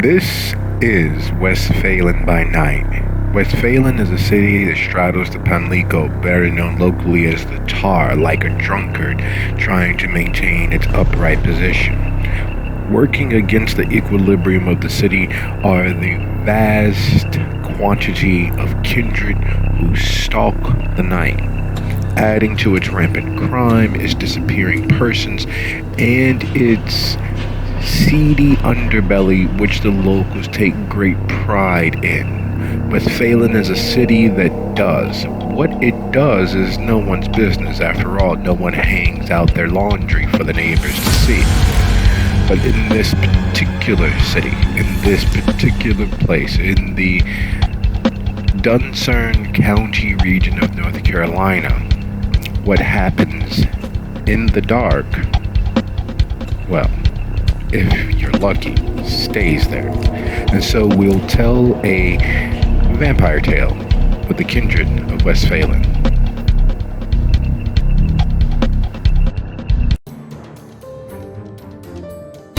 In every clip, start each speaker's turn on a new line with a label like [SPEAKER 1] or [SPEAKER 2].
[SPEAKER 1] This is Westphalen by night. Westphalen is a city that straddles the Pamlico, better known locally as the Tar, like a drunkard trying to maintain its upright position. Working against the equilibrium of the city are the vast quantity of kindred who stalk the night. Adding to its rampant crime is disappearing persons and its seedy underbelly, which the locals take great pride in. Westphalen is a city that does. What it does is no one's business. After all, no one hangs out their laundry for the neighbors to see. But in this particular city, in this particular place, in the Duncern County region of North Carolina, what happens in the dark, well, if you're lucky, stays there. And so we'll tell a vampire tale with the kindred of Westphalen.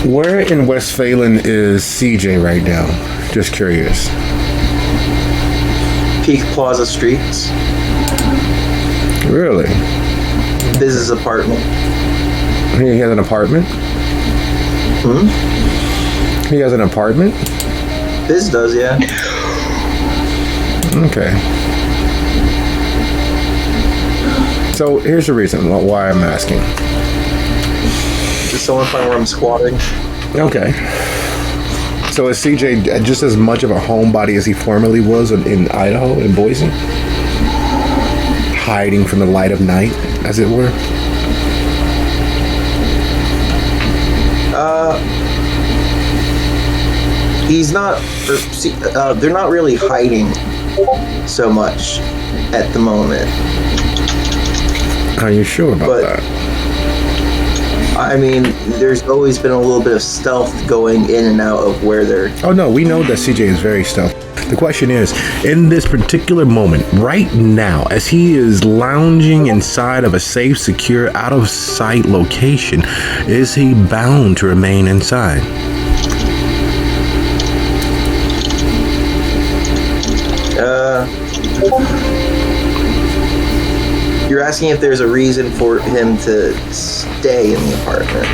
[SPEAKER 2] Where in Westphalen is CJ right now? Just curious.
[SPEAKER 3] Peak Plaza Streets.
[SPEAKER 2] Really?
[SPEAKER 3] Business apartment.
[SPEAKER 2] He has an apartment? He has an apartment?
[SPEAKER 3] Biz does, yeah.
[SPEAKER 2] Okay. So here's the reason why I'm asking.
[SPEAKER 3] Does someone find where I'm squatting?
[SPEAKER 2] Okay. So is CJ just as much of a homebody as he formerly was in Idaho, in Boise? Hiding from the light of night, as it were?
[SPEAKER 3] He's not, they're not really hiding so much at the moment.
[SPEAKER 2] Are you sure about that?
[SPEAKER 3] I mean, there's always been a little bit of stealth going in and out of where they're...
[SPEAKER 2] Oh no, we know that CJ is very stealthy. The question is, in this particular moment, right now, as he is lounging inside of a safe, secure, out-of-sight location, is he bound to remain inside?
[SPEAKER 3] You're asking if there's a reason for him to stay in the apartment.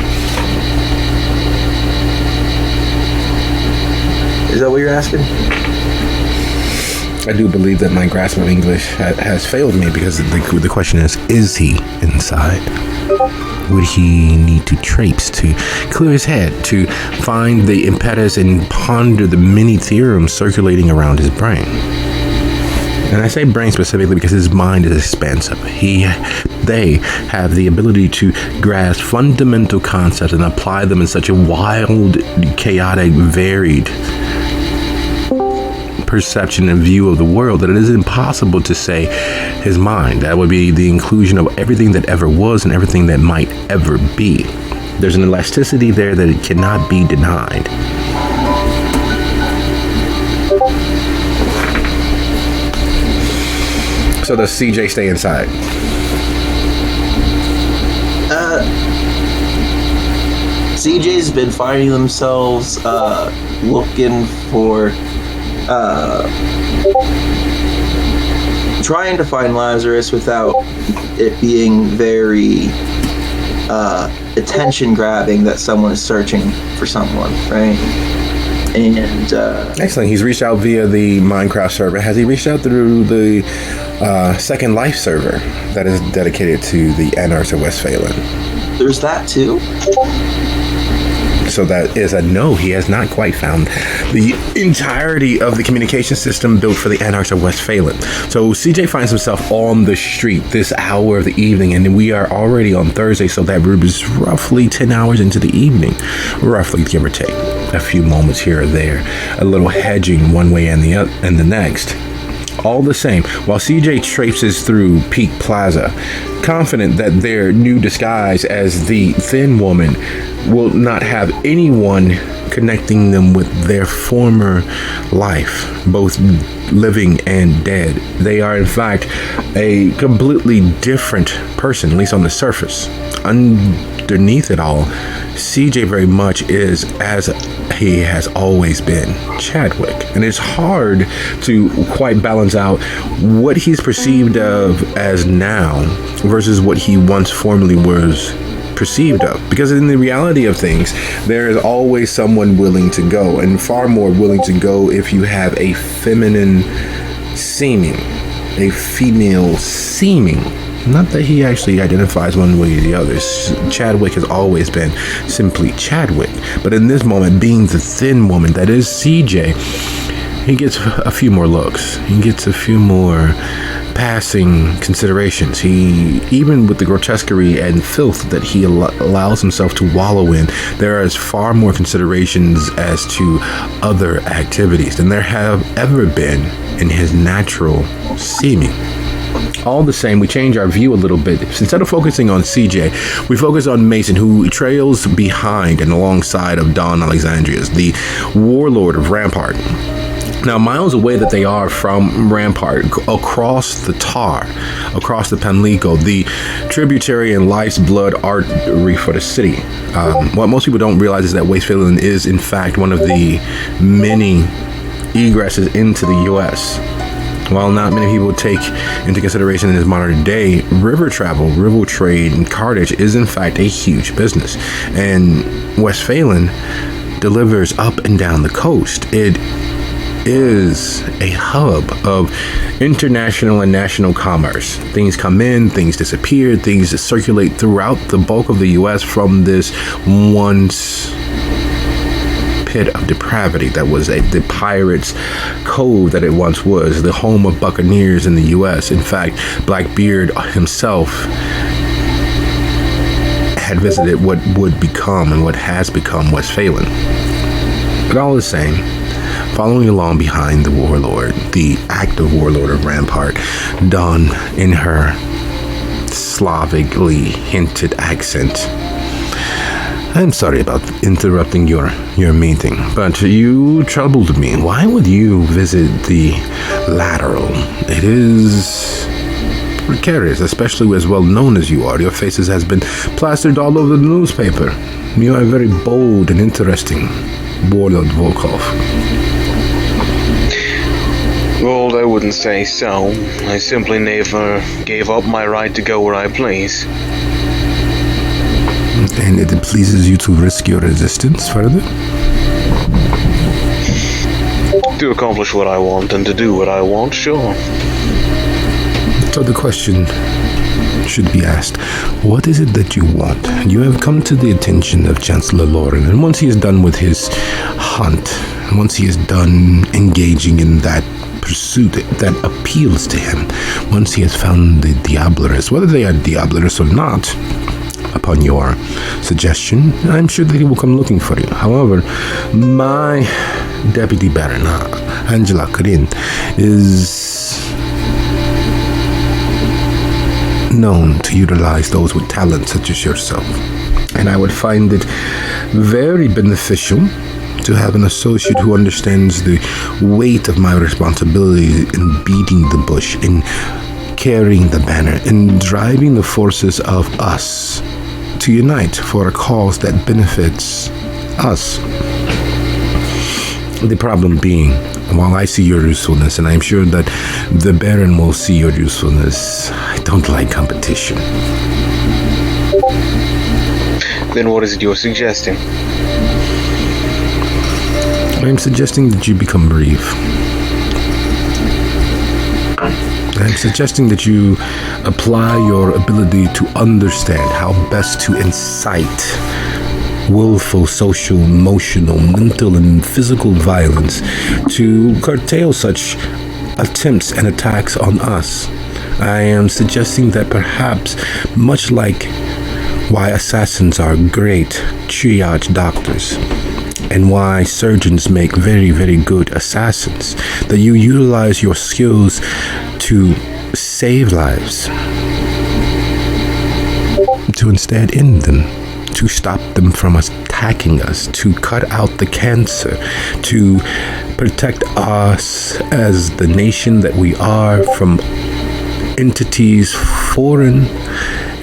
[SPEAKER 3] Is that what you're asking?
[SPEAKER 2] I do believe that my grasp of English has failed me, because the question is he inside? Would he need to traipse to clear his head, to find the impetus and ponder the many theorems circulating around his brain? And I say brain specifically because his mind is expansive. They have the ability to grasp fundamental concepts and apply them in such a wild, chaotic, varied perception and view of the world that it is impossible to say his mind. That would be the inclusion of everything that ever was and everything that might ever be. There's an elasticity there that it cannot be denied. So does CJ stay inside?
[SPEAKER 3] CJ's been finding themselves looking for trying to find Lazarus without it being very attention grabbing that someone is searching for someone, right? And
[SPEAKER 2] excellent. He's reached out via the Minecraft server. Has he reached out through the Second Life server that is dedicated to the Anarchs of Westphalen?
[SPEAKER 3] There's that too.
[SPEAKER 2] So that is a no. He has not quite found the entirety of the communication system built for the Anarchs of Westphalen. So CJ finds himself on the street this hour of the evening, and we are already on Thursday, so that is roughly 10 hours into the evening, roughly, give or take. A few moments here or there, a little hedging one way and the next. All the same, while CJ traipses through Peak Plaza, confident that their new disguise as the thin woman will not have anyone connecting them with their former life, both living and dead. They are, in fact, a completely different person, at least on the surface. underneath it all, CJ very much is, as he has always been, Chadwick. And it's hard to quite balance out what he's perceived of as now versus what he once formerly was perceived of, because in the reality of things, there is always someone willing to go, and far more willing to go if you have a feminine seeming, a female seeming. Not that he actually identifies one way or the other. Chadwick has always been simply Chadwick, but in this moment, being the thin woman that is CJ, he gets a few more looks. He gets a few more passing considerations. He, even with the grotesquerie and filth that he allows himself to wallow in, there is far more considerations as to other activities than there have ever been in his natural seeming. All the same, we change our view a little bit. Instead of focusing on CJ, we focus on Mason, who trails behind and alongside of Don Alexandrias, the warlord of Rampart. Now, miles away that they are from Rampart, across the Tar, across the Pamlico, the tributary and life's blood artery for the city. What most people don't realize is that Westphalen is, in fact, one of the many egresses into the U.S. While not many people take into consideration in this modern day, river travel, river trade, and cartage is, in fact, a huge business. And Westphalen delivers up and down the coast. It is a hub of international and national commerce. Things come in, things disappear, things circulate throughout the bulk of the U.S. from this once pit of depravity that was the pirates' cove that it once was, the home of buccaneers in the U.S. In fact, Blackbeard himself had visited what would become and what has become Westphalen. But all the same, following along behind the warlord, the active warlord of Rampart, Dawn in her Slavically hinted accent. I'm sorry about interrupting your meeting, but you troubled me. Why would you visit the lateral? It is precarious, especially as well known as you are. Your faces has been plastered all over the newspaper. You are very bold and interesting, Warlord Volkov.
[SPEAKER 4] Well, I wouldn't say so. I simply never gave up my right to go where I please.
[SPEAKER 2] And it pleases you to risk your resistance further?
[SPEAKER 4] To accomplish what I want and to do what I want, sure.
[SPEAKER 2] So the question should be asked, what is it that you want? You have come to the attention of Chancellor Lauren, and once he is done with his hunt, once he is done engaging in that pursuit that appeals to him, once he has found the Diableros, whether they are Diableros or not, upon your suggestion, I'm sure that he will come looking for you. However, my deputy baron, Angela Karin, is known to utilize those with talent such as yourself. And I would find it very beneficial to have an associate who understands the weight of my responsibility in beating the bush, in carrying the banner, in driving the forces of us to unite for a cause that benefits us. The problem being, while I see your usefulness, and I'm sure that the Baron will see your usefulness, I don't like competition.
[SPEAKER 4] Then what is it you're suggesting?
[SPEAKER 2] I'm suggesting that you become brief. I'm suggesting that you apply your ability to understand how best to incite willful, social, emotional, mental, and physical violence to curtail such attempts and attacks on us. I am suggesting that perhaps, much like why assassins are great triage doctors, and why surgeons make very, very good assassins, that you utilize your skills to save lives, to instead end them, to stop them from attacking us, to cut out the cancer, to protect us as the nation that we are from entities foreign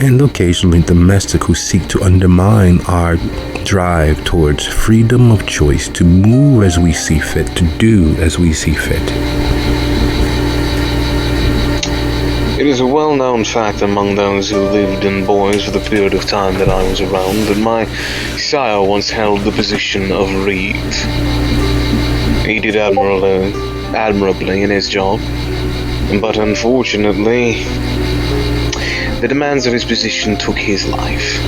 [SPEAKER 2] and occasionally domestic who seek to undermine our drive towards freedom of choice to move as we see fit, to do as we see fit.
[SPEAKER 4] It is a well-known fact among those who lived in Boise for the period of time that I was around that my sire once held the position of reeve. He did admirably in his job, but unfortunately, the demands of his position took his life.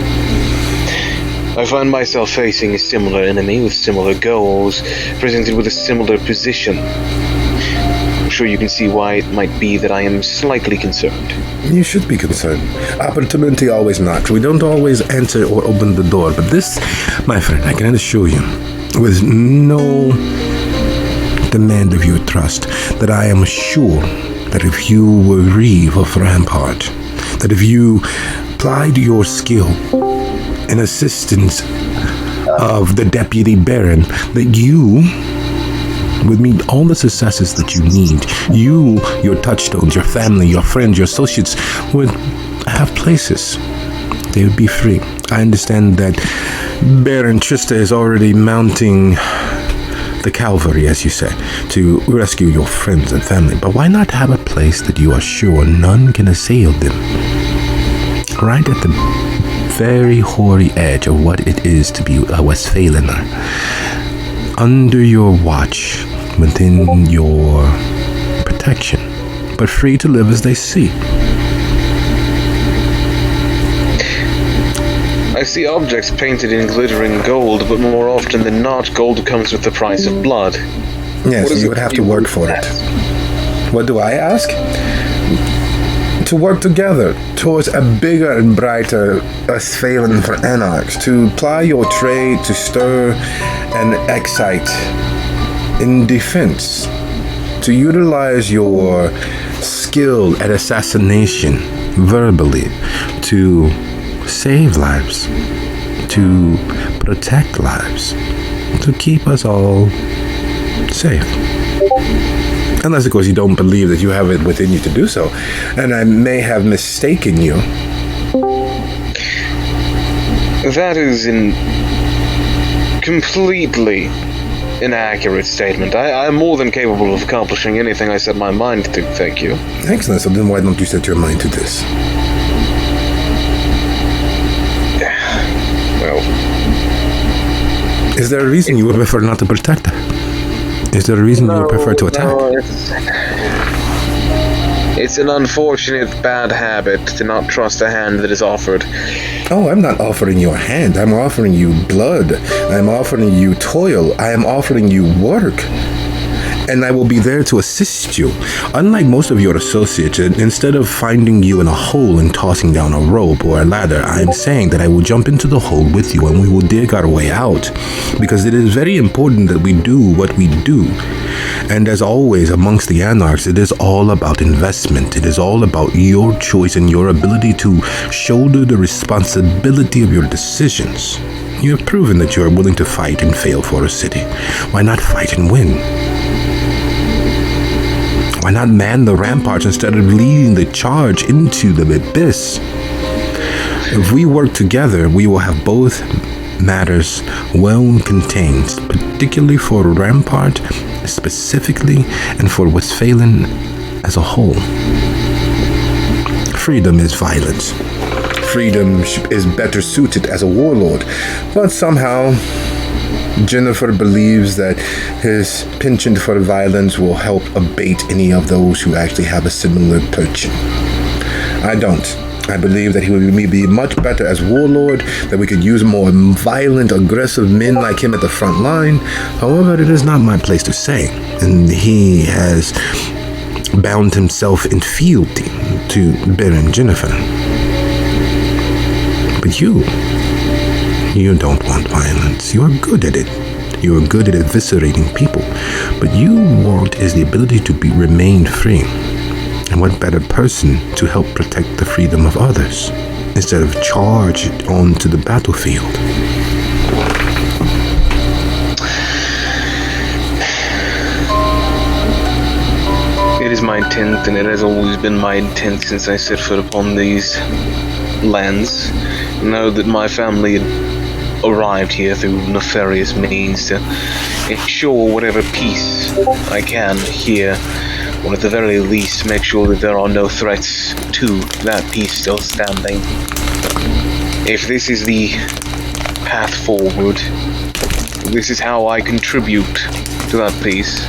[SPEAKER 4] I find myself facing a similar enemy with similar goals, presented with a similar position. I'm sure you can see why it might be that I am slightly concerned.
[SPEAKER 2] You should be concerned. Opportunity always knocks. We don't always enter or open the door, but this, my friend, I can assure you, with no demand of your trust, that I am sure that if you were reeve of Rampart, that if you applied your skill in assistance of the Deputy Baron, that you would meet all the successes that you need. You, your touchstones, your family, your friends, your associates would have places. They would be free. I understand that Baron Trista is already mounting the cavalry, as you say, to rescue your friends and family. But why not have a place that you are sure none can assail them? Right at the very hoary edge of what it is to be a Westphalener. Under your watch, within your protection, but free to live as they see.
[SPEAKER 4] I see objects painted in glittering gold, but more often than not, gold comes with the price of blood.
[SPEAKER 2] Yes, you would have to work for it. What do I ask? To work together towards a bigger and brighter Westphalen for anarchs, to ply your trade, to stir and excite in defense, to utilize your skill at assassination verbally, to save lives, to protect lives, to keep us all safe. Unless, of course, you don't believe that you have it within you to do so. And I may have mistaken you.
[SPEAKER 4] That is completely inaccurate statement. I am more than capable of accomplishing anything I set my mind to, thank you.
[SPEAKER 2] Excellent. So then why don't you set your mind to this?
[SPEAKER 4] Well,
[SPEAKER 2] is there a reason you would prefer not to protect her? Is there a reason you would prefer to attack?
[SPEAKER 4] No, it's an unfortunate bad habit to not trust a hand that is offered.
[SPEAKER 2] Oh, I'm not offering you a hand. I'm offering you blood. I'm offering you toil. I am offering you work. And I will be there to assist you. Unlike most of your associates, instead of finding you in a hole and tossing down a rope or a ladder, I am saying that I will jump into the hole with you and we will dig our way out. Because it is very important that we do what we do. And as always, amongst the anarchs, it is all about investment. It is all about your choice and your ability to shoulder the responsibility of your decisions. You have proven that you are willing to fight and fail for a city. Why not fight and win? Why not man the ramparts instead of leading the charge into the abyss? If we work together, we will have both matters well contained, particularly for Rampart specifically and for Westphalen as a whole. Freedom is violence. Freedom is better suited as a warlord, but somehow Jennifer believes that his penchant for violence will help abate any of those who actually have a similar penchant. I don't. I believe that he would be much better as warlord, that we could use more violent, aggressive men like him at the front line. However, it is not my place to say, and he has bound himself in fealty to Baron Jennifer. But you don't want violence. You are good at it. You are good at eviscerating people. But you want is the ability to remain free. And what better person to help protect the freedom of others instead of charge onto the battlefield?
[SPEAKER 4] It is my intent, and it has always been my intent since I set foot upon these lens, know that my family arrived here through nefarious means to ensure whatever peace I can here, or at the very least make sure that there are no threats to that peace still standing. If this is the path forward, this is how I contribute to that peace,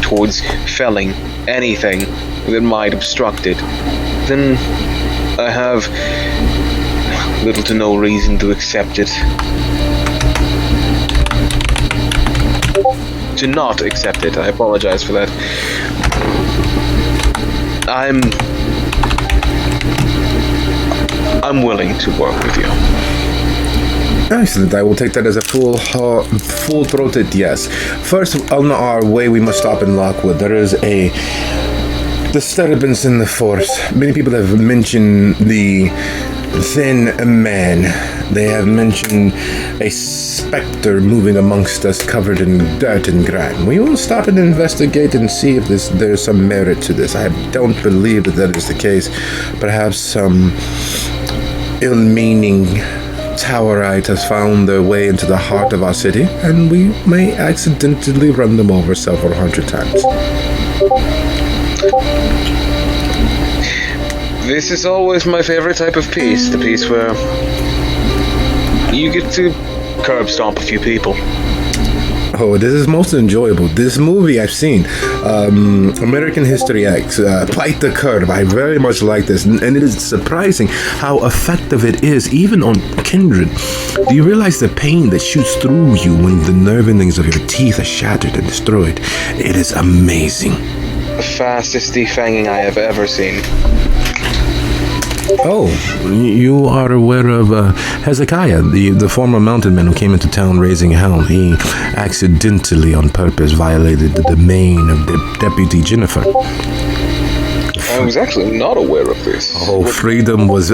[SPEAKER 4] towards felling anything that might obstruct it, then I have little to no reason to accept it. To not accept it, I apologize for that. I'm willing to work with you.
[SPEAKER 2] Excellent. I will take that as a full-throated yes. First, on our way, we must stop in Lockwood. There is a disturbance in the force. Many people have mentioned the thin man. They have mentioned a specter moving amongst us covered in dirt and grime. We will stop and investigate and see if there's some merit to this. I don't believe that is the case. Perhaps some ill-meaning Towerite has found their way into the heart of our city, and we may accidentally run them over several hundred times.
[SPEAKER 4] This is always my favorite type of peace, the peace where you get to curb stomp a few people.
[SPEAKER 2] Oh, this is most enjoyable. This movie I've seen, American History X, Fight the Curb. I very much like this, and it is surprising how effective it is, even on Kindred. Do you realize the pain that shoots through you when the nerve endings of your teeth are shattered and destroyed? It is amazing.
[SPEAKER 4] The fastest defanging I have ever seen.
[SPEAKER 2] Oh, you are aware of Hezekiah, the former mountain man who came into town raising hell. He accidentally, on purpose, violated the domain of Deputy Jennifer.
[SPEAKER 4] I was actually not aware of this.
[SPEAKER 2] Oh, Freedom was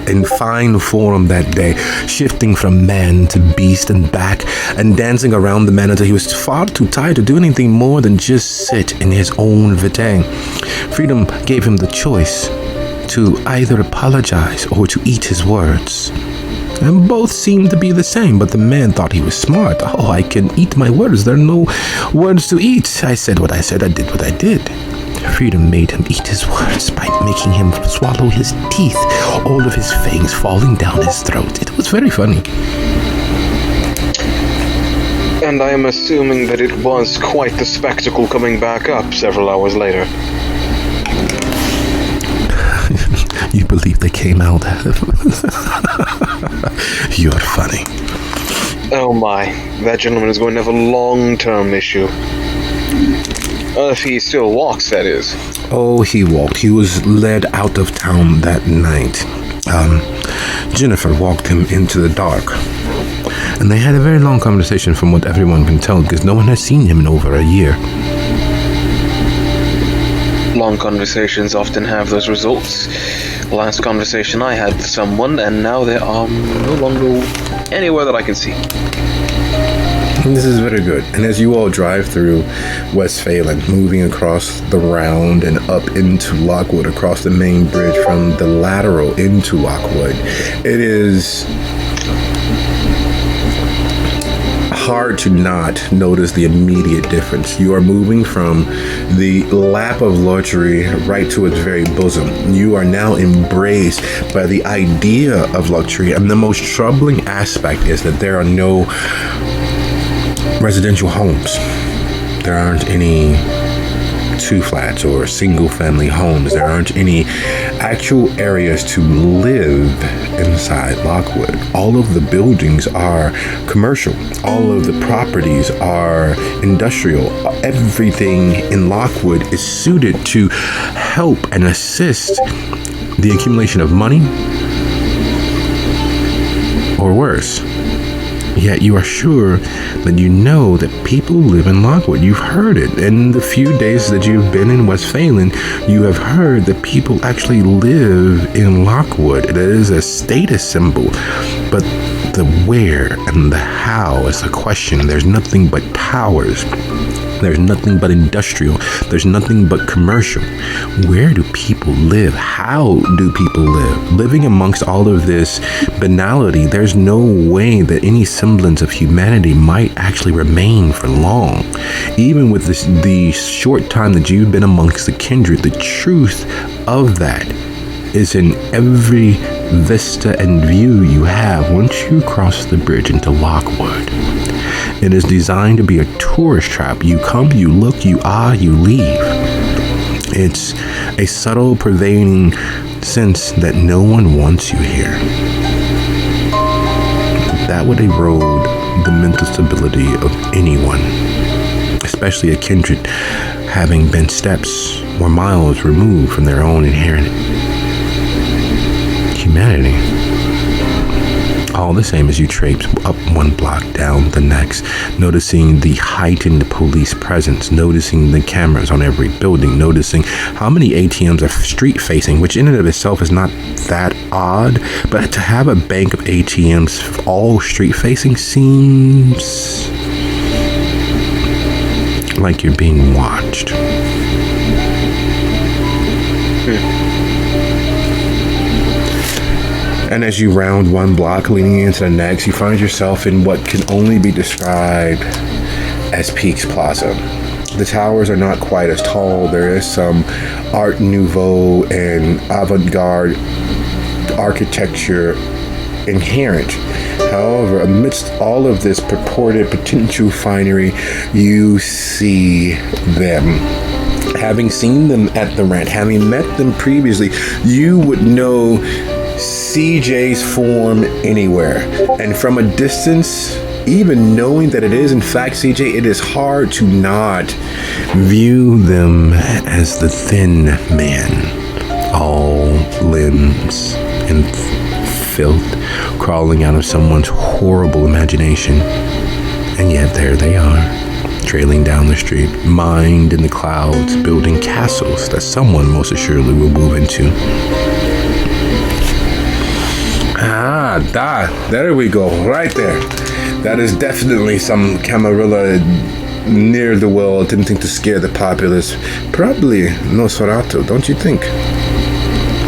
[SPEAKER 2] in fine form that day, shifting from man to beast and back, and dancing around the man until he was far too tired to do anything more than just sit in his own Vitang. Freedom gave him the choice to either apologize or to eat his words. And both seemed to be the same, but the man thought he was smart. Oh, I can eat my words. There are no words to eat. I said what I said. I did what I did. Freedom made him eat his words by making him swallow his teeth, all of his fangs falling down his throat. It was very funny.
[SPEAKER 4] And I am assuming that it was quite the spectacle coming back up several hours later.
[SPEAKER 2] You believe they came out? You're funny.
[SPEAKER 4] Oh my, that gentleman is going to have a long-term issue. If he still walks, that is.
[SPEAKER 2] Oh, he walked. He was led out of town that night. Jennifer walked him into the dark. And they had a very long conversation from what everyone can tell, because no one has seen him in over a year.
[SPEAKER 4] Long conversations often have those results. Last conversation I had with someone, and now they are no longer anywhere that I can see.
[SPEAKER 2] This is very good. And as you all drive through Westphalen, moving across the round and up into Lockwood, across the main bridge from the lateral into Lockwood, it is hard to not notice the immediate difference. You are moving from the lap of luxury right to its very bosom. You are now embraced by the idea of luxury, and the most troubling aspect is that there are no residential homes. There aren't any two flats or single family homes. There aren't any actual areas to live inside Lockwood. All of the buildings are commercial. All of the properties are industrial. Everything in Lockwood is suited to help and assist the accumulation of money, or worse. Yet you are sure that you know that people live in Lockwood. You've heard it. In the few days that you've been in Westphalen, you have heard that people actually live in Lockwood. It is a status symbol. But the where and the how is the question. There's nothing but towers. There's nothing but industrial. There's nothing but commercial. Where do people live? How do people live? Living amongst all of this banality, there's no way that any semblance of humanity might actually remain for long. Even with the short time that you've been amongst the kindred, the truth of that is in every vista and view you have once you cross the bridge into Lockwood. It is designed to be a tourist trap. You come, you look, you you leave. It's a subtle, pervading sense that no one wants you here. That would erode the mental stability of anyone, especially a kindred having been steps or miles removed from their own inherent humanity. All the same as you traipse up one block, down the next, noticing the heightened police presence, noticing the cameras on every building, noticing how many ATMs are street facing, which in and of itself is not that odd, but to have a bank of ATMs all street facing seems like you're being watched. And as you round one block leading into the next, you find yourself in what can only be described as Peaks Plaza. The towers are not quite as tall. There is some Art Nouveau and avant-garde architecture inherent. However, amidst all of this purported potential finery, you see them. Having seen them at the rent, having met them previously, you would know CJ's form anywhere. And from a distance, even knowing that it is in fact CJ, it is hard to not view them as the thin man, all limbs and filth crawling out of someone's horrible imagination. And yet there they are, trailing down the street, mined in the clouds, building castles that someone most assuredly will move into. There we go, right there. That is definitely some Camarilla near the well attempting to scare the populace. Probably Nosferatu, don't you think?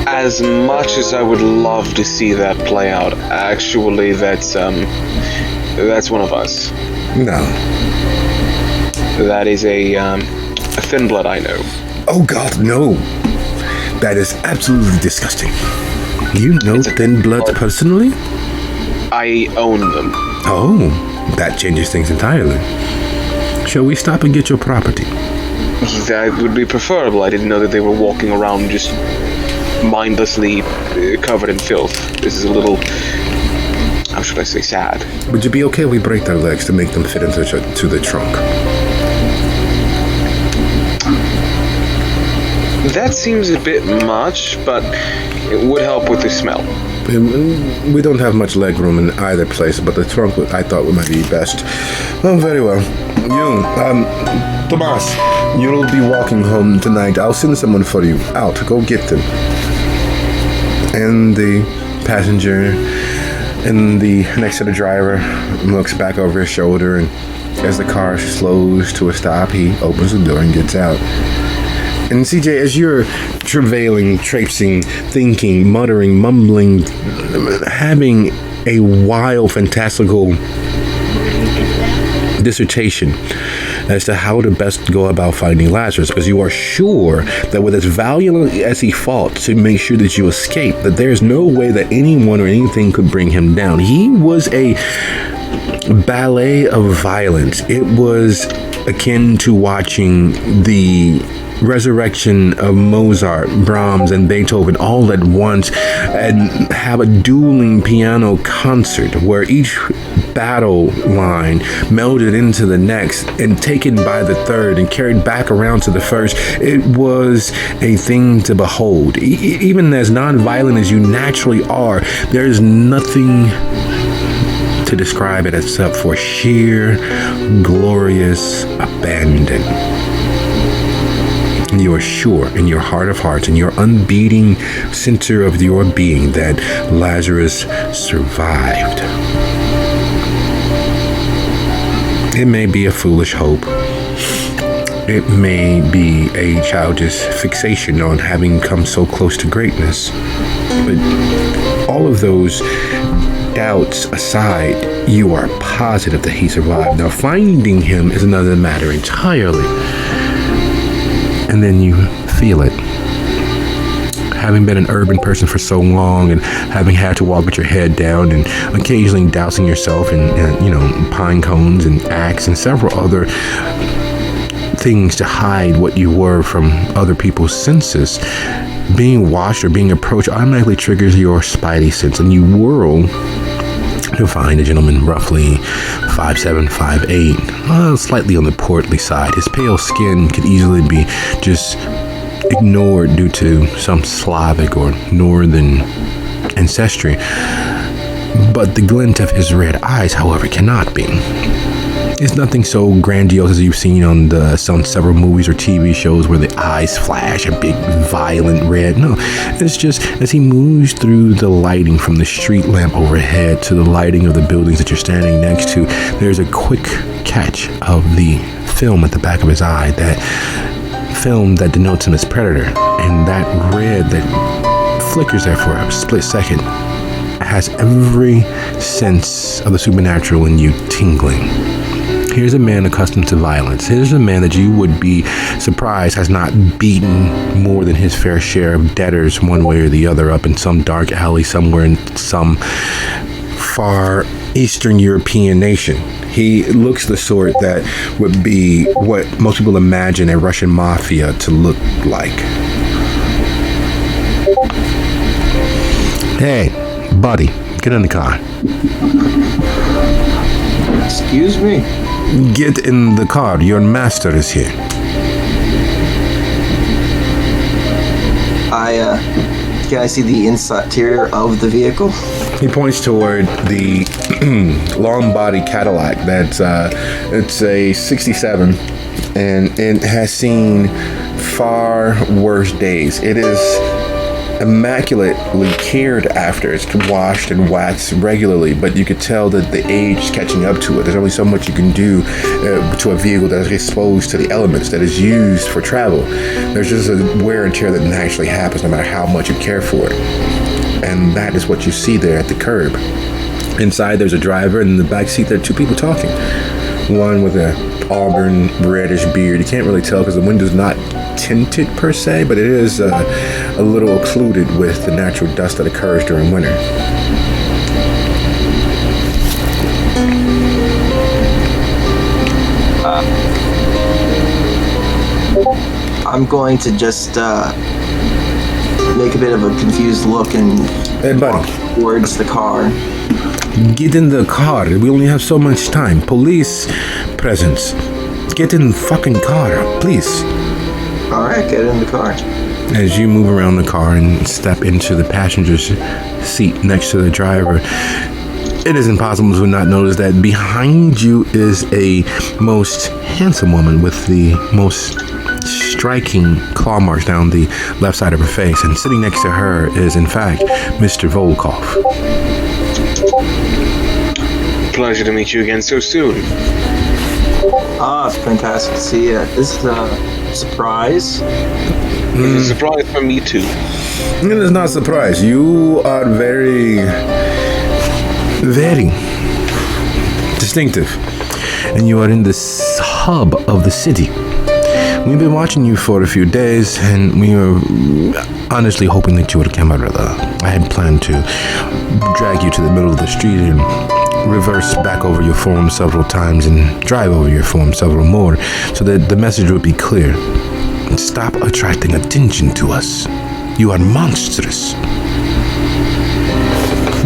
[SPEAKER 4] As much as I would love to see that play out, actually, that's one of us.
[SPEAKER 2] No.
[SPEAKER 4] That is a thin blood I know.
[SPEAKER 2] Oh God, no. That is absolutely disgusting. You know Thin Blood personally?
[SPEAKER 4] I own them.
[SPEAKER 2] Oh, that changes things entirely. Shall we stop and get your property?
[SPEAKER 4] That would be preferable. I didn't know that they were walking around just mindlessly covered in filth. This is a little, how should I say, sad.
[SPEAKER 2] Would you be okay if we break their legs to make them fit into the trunk?
[SPEAKER 4] That seems a bit much, but it would help with the smell.
[SPEAKER 2] We don't have much leg room in either place, but the trunk I thought might be best. Oh, very well. You, Tomas, you'll be walking home tonight. I'll send someone for you. Out, go get them. And the passenger next to the driver looks back over his shoulder, and as the car slows to a stop, he opens the door and gets out. And CJ, as you're travailing, traipsing, thinking, muttering, mumbling, having a wild, fantastical dissertation as to how to best go about finding Lazarus, because you are sure that with as valiant as he fought to make sure that you escape, that there's no way that anyone or anything could bring him down. He was a ballet of violence. It was akin to watching the resurrection of Mozart, Brahms, and Beethoven all at once and have a dueling piano concert where each battle line melded into the next and taken by the third and carried back around to the first. It was a thing to behold. Even as non-violent as you naturally are, there is nothing to describe it except for sheer, glorious abandon. You are sure in your heart of hearts, in your unbeating center of your being, that Lazarus survived. It may be a foolish hope, It may be a childish fixation on having come so close to greatness, but all of those doubts aside, you are positive that he survived. Now, finding him is another matter entirely. And then you feel it. Having been an urban person for so long and having had to walk with your head down and occasionally dousing yourself in pine cones and axe and several other things to hide what you were from other people's senses, being watched or being approached automatically triggers your spidey sense, and you whirl to find a gentleman roughly 5'7", 5'8", slightly on the portly side. His pale skin could easily be just ignored due to some Slavic or northern ancestry, but the glint of his red eyes, however, cannot be. It's nothing so grandiose as you've seen on several movies or TV shows where the eyes flash a big violent red. No, it's just as he moves through the lighting from the street lamp overhead to the lighting of the buildings that you're standing next to, there's a quick catch of the film at the back of his eye, that film that denotes him as predator, and that red that flickers there for a split second has every sense of the supernatural in you tingling. Here's a man accustomed to violence. Here's a man that you would be surprised has not beaten more than his fair share of debtors one way or the other up in some dark alley somewhere in some far Eastern European nation. He looks the sort that would be what most people imagine a Russian mafia to look like. Hey, buddy, get in the car.
[SPEAKER 3] Excuse me?
[SPEAKER 2] Get in the car. Your master is here.
[SPEAKER 3] Can I see the interior of the vehicle?
[SPEAKER 2] He points toward the long body Cadillac. It's a 67, and it has seen far worse days. It is immaculately cared after. It's washed and waxed regularly, but you could tell that the age is catching up to it. There's only so much you can do to a vehicle that is exposed to the elements, that is used for travel. There's just a wear and tear that naturally happens no matter how much you care for it. And that is what you see there at the curb. Inside there's a driver, and in the back seat there are two people talking. One with a auburn reddish beard. You can't really tell because the window's not tinted per se, but it is a little occluded with the natural dust that occurs during winter.
[SPEAKER 3] I'm going to just make a bit of a confused look and walk towards the car.
[SPEAKER 2] Get in the car. We only have so much time. Police presence. Get in the fucking car, please.
[SPEAKER 3] All right, get in the car.
[SPEAKER 2] As you move around the car and step into the passenger's seat next to the driver, it is impossible to not notice that behind you is a most handsome woman with the most striking claw marks down the left side of her face, and sitting next to her is in fact Mr. Volkov.
[SPEAKER 4] Pleasure to meet you again so soon.
[SPEAKER 3] It's fantastic to see you. This is a surprise.
[SPEAKER 4] It's a surprise for me too.
[SPEAKER 2] It is not a surprise. You are very, very distinctive, and you are in the hub of the city. We've been watching you for a few days, and we were honestly hoping that you would come out. I had planned to drag you to the middle of the street and reverse back over your form several times and drive over your form several more, so that the message would be clear. Stop attracting attention to us. You are monstrous.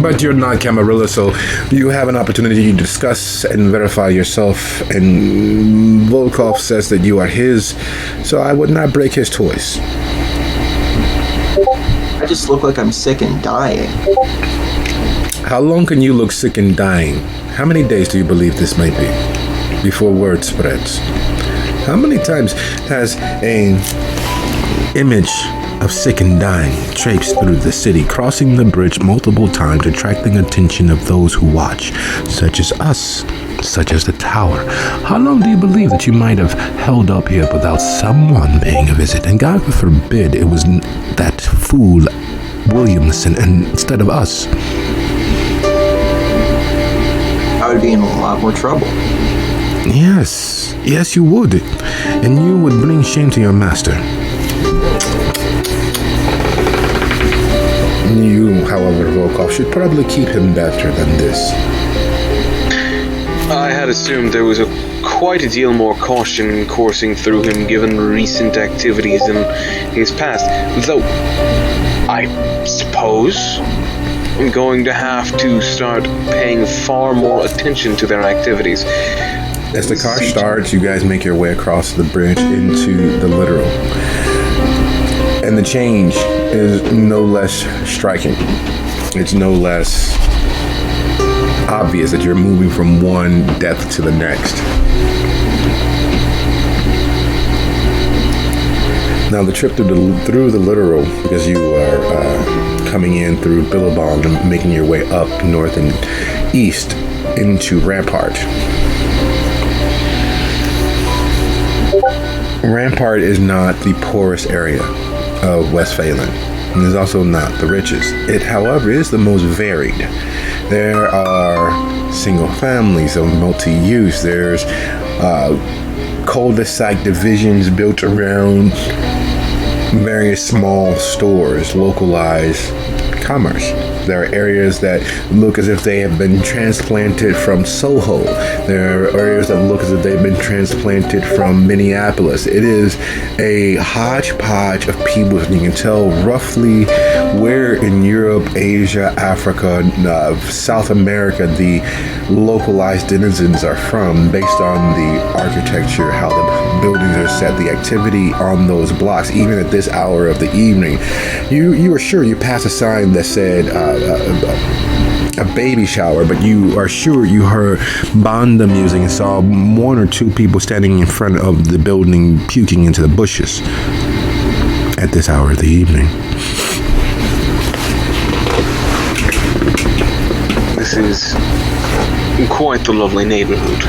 [SPEAKER 2] But you're not Camarilla, so you have an opportunity to discuss and verify yourself, and Volkov says that you are his, so I would not break his toys.
[SPEAKER 3] I just look like I'm sick and dying.
[SPEAKER 2] How long can you look sick and dying? How many days do you believe this might be before word spreads? How many times has an image of sick and dying traipsed through the city, crossing the bridge multiple times, attracting attention of those who watch, such as us, such as the tower. How long do you believe that you might have held up here without someone paying a visit? And God forbid it was that fool Williamson instead of us.
[SPEAKER 3] I would be in a lot more trouble.
[SPEAKER 2] Yes, you would. And you would bring shame to your master. You, however, Volkov, should probably keep him better than this.
[SPEAKER 4] I had assumed there was quite a deal more caution coursing through him given recent activities in his past, though I suppose I'm going to have to start paying far more attention to their activities.
[SPEAKER 2] As the car starts, you guys make your way across the bridge into the literal. And the change is no less striking. It's no less obvious that you're moving from one depth to the next. Now the trip through the literal, because you are coming in through Billabong and making your way up north and east into Rampart. Rampart is not the poorest area of Westphalen, and is also not the richest. It, however, is the most varied. There are single families of multi-use. There's cul-de-sac divisions built around various small stores, localized commerce. There are areas that look as if they have been transplanted from Soho. There are areas that look as if they've been transplanted from Minneapolis. It is a hodgepodge of people, and you can tell roughly where in Europe, Asia, Africa, South America the localized denizens are from based on the architecture, how the buildings are set, the activity on those blocks. Even at this hour of the evening, you were sure you passed a sign that said a baby shower, but you are sure you heard banda music and saw one or two people standing in front of the building puking into the bushes at this hour of the evening.
[SPEAKER 4] This is quite the lovely neighborhood.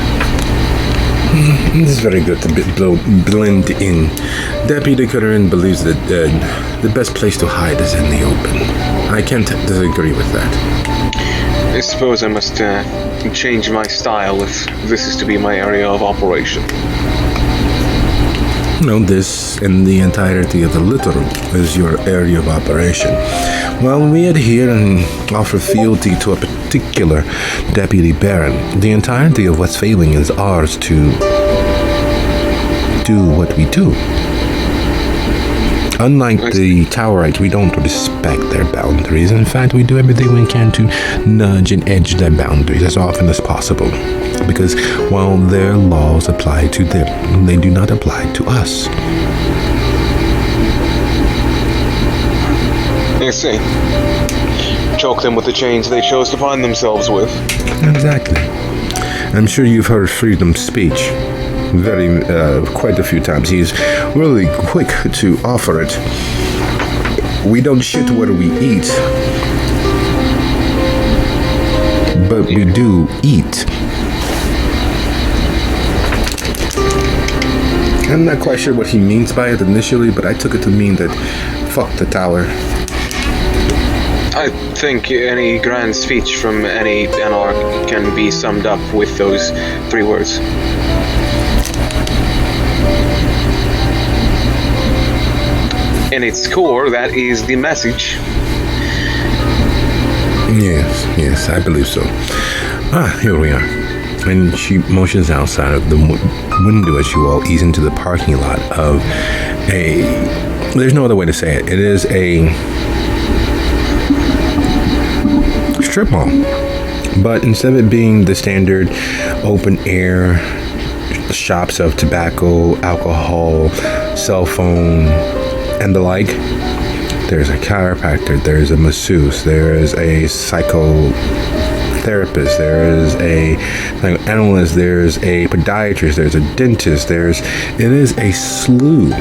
[SPEAKER 2] This is very good to blend in. Deputy Curran believes that the best place to hide is in the open. I can't disagree with that.
[SPEAKER 4] I suppose I must change my style if this is to be my area of operation.
[SPEAKER 2] No, this and the entirety of the littoral is your area of operation. While we adhere and offer fealty to a particular deputy baron, the entirety of Westphalen is ours to do what we do. Unlike the Towerites, we don't respect their boundaries. In fact, we do everything we can to nudge and edge their boundaries as often as possible. Because while their laws apply to them, they do not apply to us.
[SPEAKER 4] I see. Choke them with the chains they chose to bind themselves with.
[SPEAKER 2] Exactly. I'm sure you've heard freedom speech quite a few times. He's really quick to offer it. We don't shit where we eat, but we do eat. I'm not quite sure what he means by it initially, but I took it to mean that fuck the tower.
[SPEAKER 4] I think any grand speech from any anarch can be summed up with those 3 words. In its core, that is the message.
[SPEAKER 2] Yes, I believe so. Here we are. And she motions outside of the window as you all ease into the parking lot of there's no other way to say it. It is a strip mall. But instead of it being the standard open air shops of tobacco, alcohol, cell phone, and the like, there's a chiropractor, there's a masseuse, there is a psychotherapist, there is a psychoanalyst, there's a podiatrist, there's a dentist, it is a slew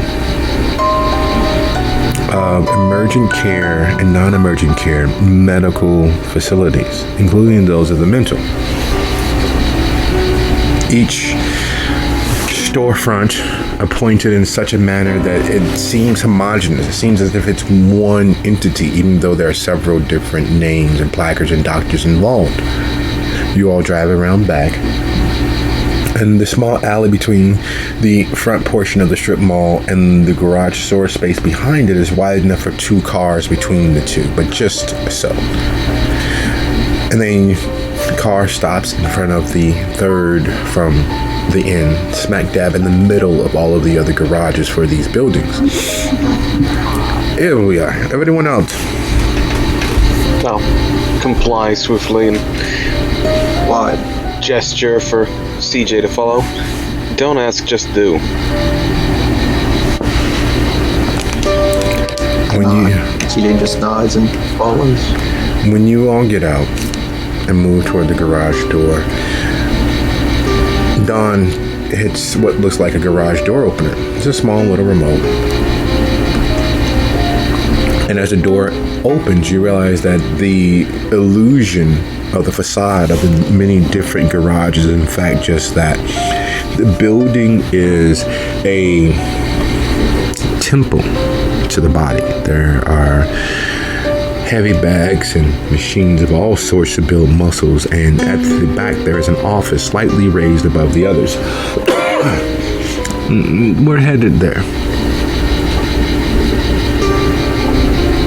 [SPEAKER 2] of emergent care and non-emergent care medical facilities, including those of the mental. Each storefront appointed in such a manner that it seems homogeneous. It seems as if it's one entity, even though there are several different names and placards and doctors involved. You all drive around back, and the small alley between the front portion of the strip mall and the garage store space behind it is wide enough for 2 cars between the two, but just so. And then the car stops in front of the third from the inn, smack dab in the middle of all of the other garages for these buildings. Here we are. Everyone else.
[SPEAKER 4] I'll comply swiftly and gesture for CJ to follow. Don't ask, just do.
[SPEAKER 3] CJ just nods and follows.
[SPEAKER 2] When you all get out and move toward the garage door, Dawn hits what looks like a garage door opener. It's a small little remote. And as the door opens, you realize that the illusion of the facade of the many different garages is in fact just that. The building is a temple to the body. There are heavy bags and machines of all sorts to build muscles, and at the back there is an office slightly raised above the others. We're headed there.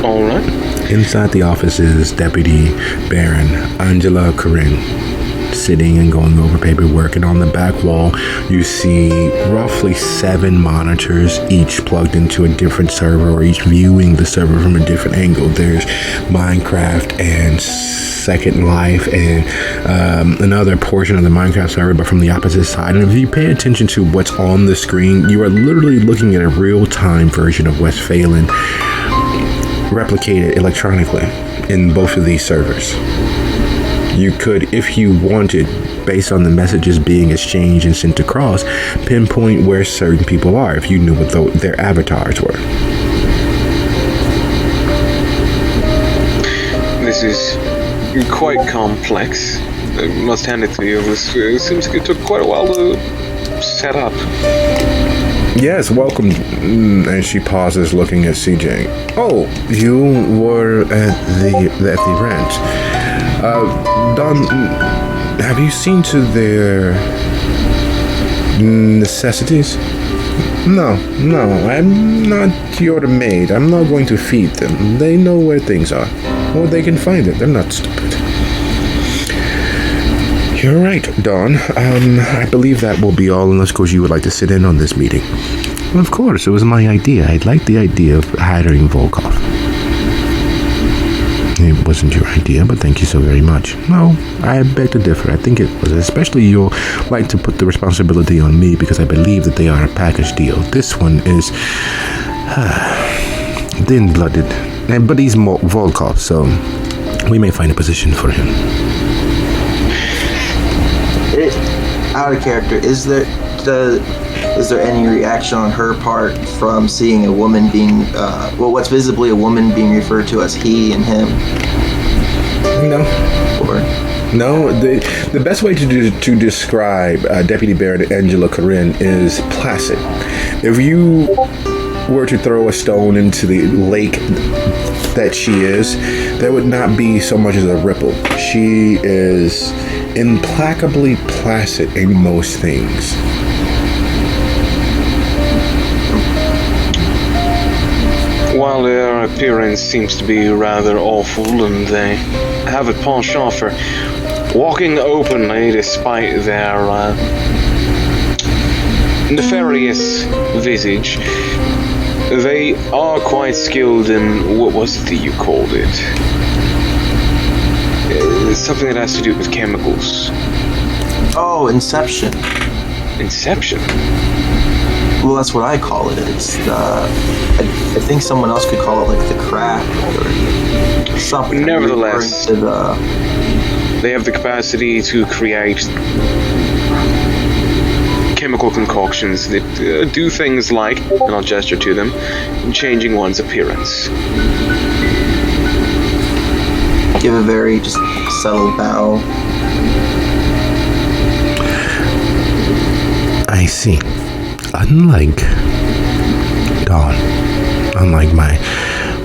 [SPEAKER 4] All right.
[SPEAKER 2] Inside the office is Deputy Baron Angela Corinne, sitting and going over paperwork, and on the back wall you see roughly 7 monitors, each plugged into a different server, or each viewing the server from a different angle. There's Minecraft and Second Life and another portion of the Minecraft server, but from the opposite side. And if you pay attention to what's on the screen, you are literally looking at a real-time version of Westphalen replicated electronically in both of these servers. You could, if you wanted, based on the messages being exchanged and sent across, pinpoint where certain people are if you knew what their avatars were.
[SPEAKER 4] This is quite complex. I must hand it to you. This seems like it took quite a while to set up.
[SPEAKER 2] Yes, welcome. And she pauses, looking at CJ. Oh, you were at the ranch. Don, have you seen to their necessities? No, I'm not your maid. I'm not going to feed them. They know where things are, or they can find it. They're not stupid. You're right, Dawn. I believe that will be all, unless, of course, you would like to sit in on this meeting. Well, of course, it was my idea. I liked the idea of hiring Volkov. It wasn't your idea, but thank you so very much. No, I beg to differ. I think it was, especially you'll like to put the responsibility on me because I believe that they are a package deal. This one is thin-blooded, but he's Volkov, so we may find a position for him.
[SPEAKER 3] Out of character, is there any reaction on her part from seeing a woman being, what's visibly a woman being referred to as he and him?
[SPEAKER 2] No. No, the best way to describe Deputy Baron Angela Corinne is placid. If you were to throw a stone into the lake that she is, there would not be so much as a ripple. She is implacably placid in most things.
[SPEAKER 4] While their appearance seems to be rather awful, and they have a penchant for walking openly despite their nefarious visage, they are quite skilled in, what was it that you called it? It's something that has to do with chemicals.
[SPEAKER 3] Oh, Inception.
[SPEAKER 4] Inception?
[SPEAKER 3] Well, that's what I call it. It's I think someone else could call it like the craft or something.
[SPEAKER 4] Nevertheless, they have the capacity to create chemical concoctions that do things like, and I'll gesture to them, changing one's appearance.
[SPEAKER 3] Give a very just subtle bow.
[SPEAKER 2] I see. Unlike Dawn, unlike my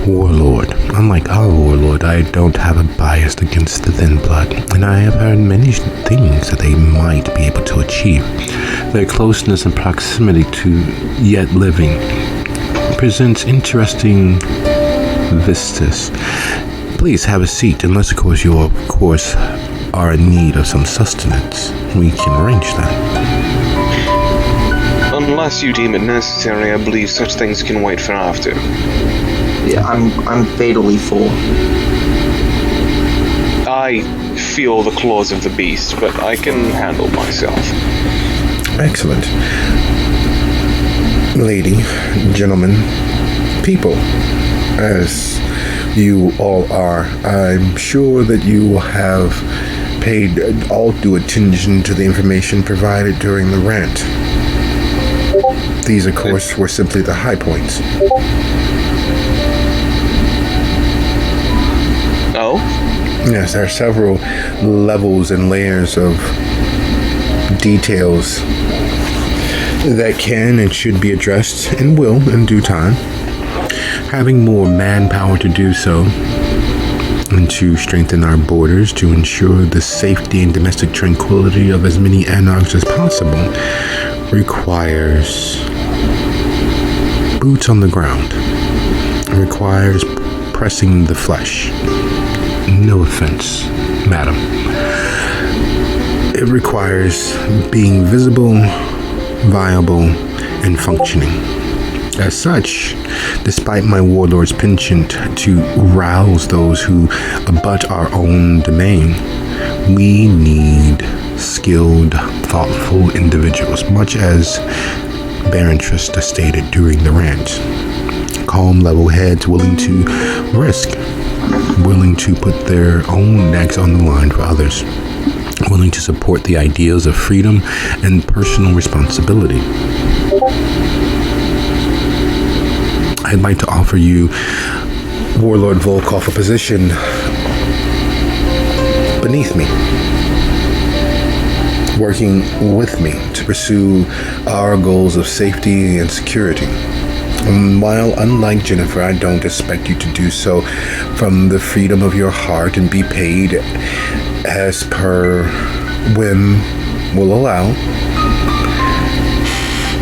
[SPEAKER 2] warlord, unlike our warlord, I don't have a bias against the thin blood, and I have heard many things that they might be able to achieve. Their closeness and proximity to yet living presents interesting vistas. Please have a seat, unless of course you are in need of some sustenance. We can arrange that.
[SPEAKER 4] Unless you deem it necessary, I believe such things can wait for after.
[SPEAKER 3] Yeah, I'm fatally full.
[SPEAKER 4] I feel the claws of the beast, but I can handle myself.
[SPEAKER 2] Excellent. Lady, gentlemen, people, as you all are, I'm sure that you have paid all due attention to the information provided during the rant. These, of course, were simply the high points.
[SPEAKER 4] Oh?
[SPEAKER 2] Yes, there are several levels and layers of details that can and should be addressed and will in due time. Having more manpower to do so and to strengthen our borders to ensure the safety and domestic tranquility of as many anarchs as possible requires boots on the ground. It requires pressing the flesh. No offense, madam. It requires being visible, viable, and functioning. As such, despite my warlord's penchant to rouse those who abut our own domain, we need skilled, thoughtful individuals, much as Baron Trista stated during the rant. Calm, level heads willing to risk, willing to put their own necks on the line for others, willing to support the ideals of freedom and personal responsibility. I'd like to offer you, Warlord Volkov, a position beneath me, working with me to pursue our goals of safety and security. And while, unlike Jennifer, I don't expect you to do so from the freedom of your heart and be paid as per whim will allow,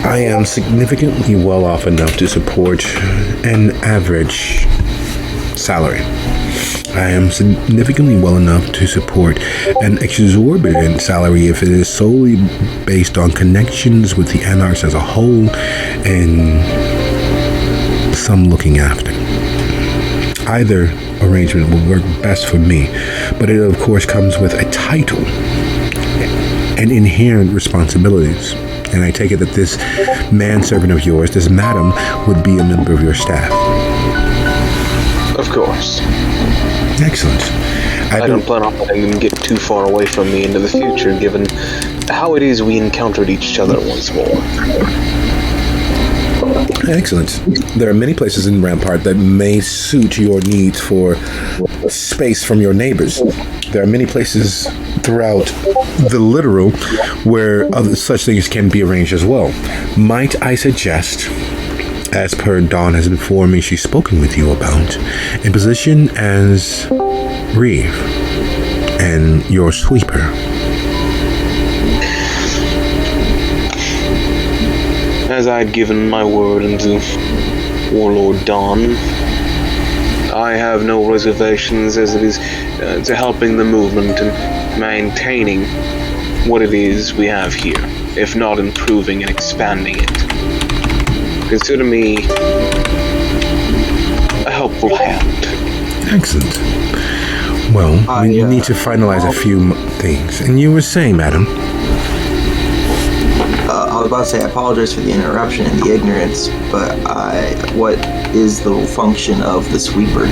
[SPEAKER 2] I am significantly well off enough to support an average salary. I am significantly well enough to support an exorbitant salary if it is solely based on connections with the Anarchs as a whole and some looking after. Either arrangement will work best for me, but it of course comes with a title and inherent responsibilities. And I take it that this manservant of yours, this madam, would be a member of your staff.
[SPEAKER 4] Of course.
[SPEAKER 2] Excellent.
[SPEAKER 4] I don't plan on letting them get too far away from me into the future, given how it is we encountered each other once more.
[SPEAKER 2] Excellent. There are many places in Rampart that may suit your needs for space from your neighbors. There are many places throughout the literal where other such things can be arranged as well. Might I suggest, as per Dawn has informed me she's spoken with you about, a position as Reeve and your sweeper?
[SPEAKER 4] As I'd given my word unto Warlord Dawn, I have no reservations as it is to helping the movement and maintaining what it is we have here, if not improving and expanding it. Consider me a helpful hand.
[SPEAKER 2] Excellent. Well, we need to finalize a few things. And you were saying, madam?
[SPEAKER 3] I was about to say, I apologize for the interruption and the ignorance, but what is the function of the sweeper?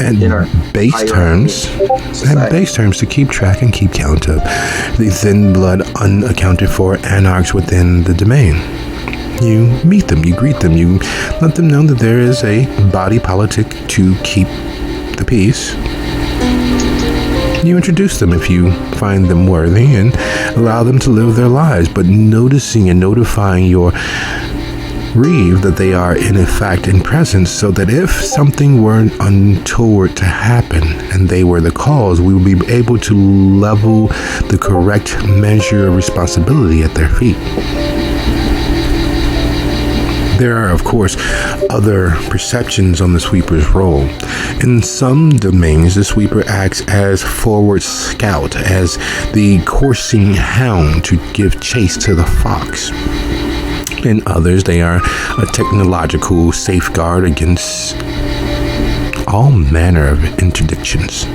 [SPEAKER 2] At base terms, to keep track and keep count of the thin blood unaccounted for anarchs within the domain. You meet them, you greet them, you let them know that there is a body politic to keep the peace. You introduce them if you find them worthy and allow them to live their lives, but noticing and notifying your Reeve that they are in fact in presence, so that if something were untoward to happen and they were the cause, we will be able to level the correct measure of responsibility at their feet. There are, of course, other perceptions on the sweeper's role. In some domains, the sweeper acts as forward scout, as the coursing hound to give chase to the fox. In others, they are a technological safeguard against all manner of interdictions.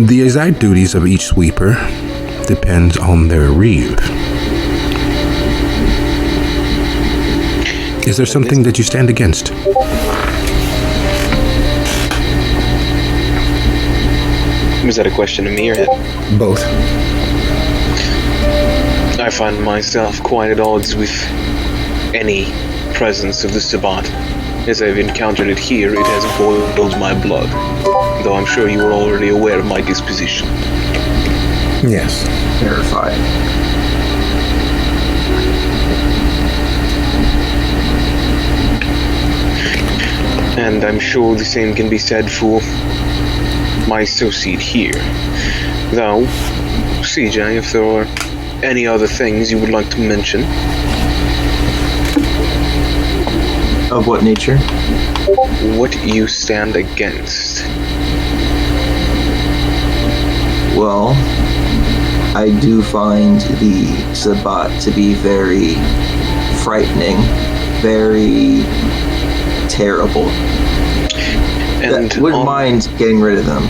[SPEAKER 2] The exact duties of each sweeper depends on their reeve. Is there something that you stand against?
[SPEAKER 4] Was that a question to me or him?
[SPEAKER 2] Both.
[SPEAKER 4] I find myself quite at odds with any presence of the Sabbat. As I've encountered it here, it has boiled my blood, though I'm sure you are already aware of my disposition.
[SPEAKER 2] Yes.
[SPEAKER 3] Terrified.
[SPEAKER 4] And I'm sure the same can be said for my associate here. Though, CJ, if there are any other things you would like to mention?
[SPEAKER 3] Of what nature?
[SPEAKER 4] What you stand against?
[SPEAKER 3] Well, I do find the Sabbat to be very frightening, very terrible.
[SPEAKER 4] And
[SPEAKER 3] wouldn't mind getting rid of them.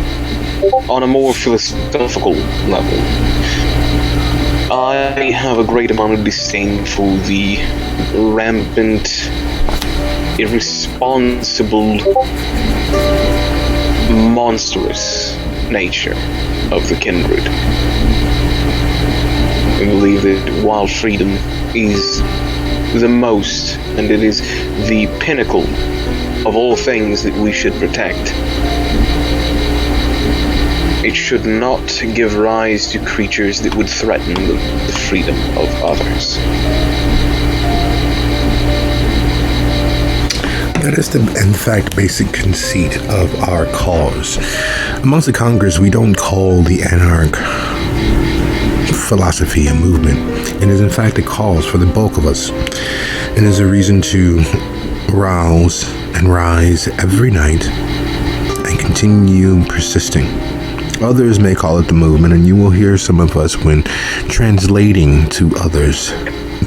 [SPEAKER 4] On a more philosophical level, I have a great amount of disdain for the rampant, irresponsible, monstrous nature of the kindred. I believe that while freedom is the most, and it is the pinnacle of all things that we should protect, it should not give rise to creatures that would threaten the freedom of others.
[SPEAKER 2] That is in fact, basic conceit of our cause. Amongst the Congress, we don't call the Anarch philosophy a movement. It is in fact a cause for the bulk of us. It is a reason to rouse and rise every night and continue persisting. Others may call it the movement, and you will hear some of us when translating to others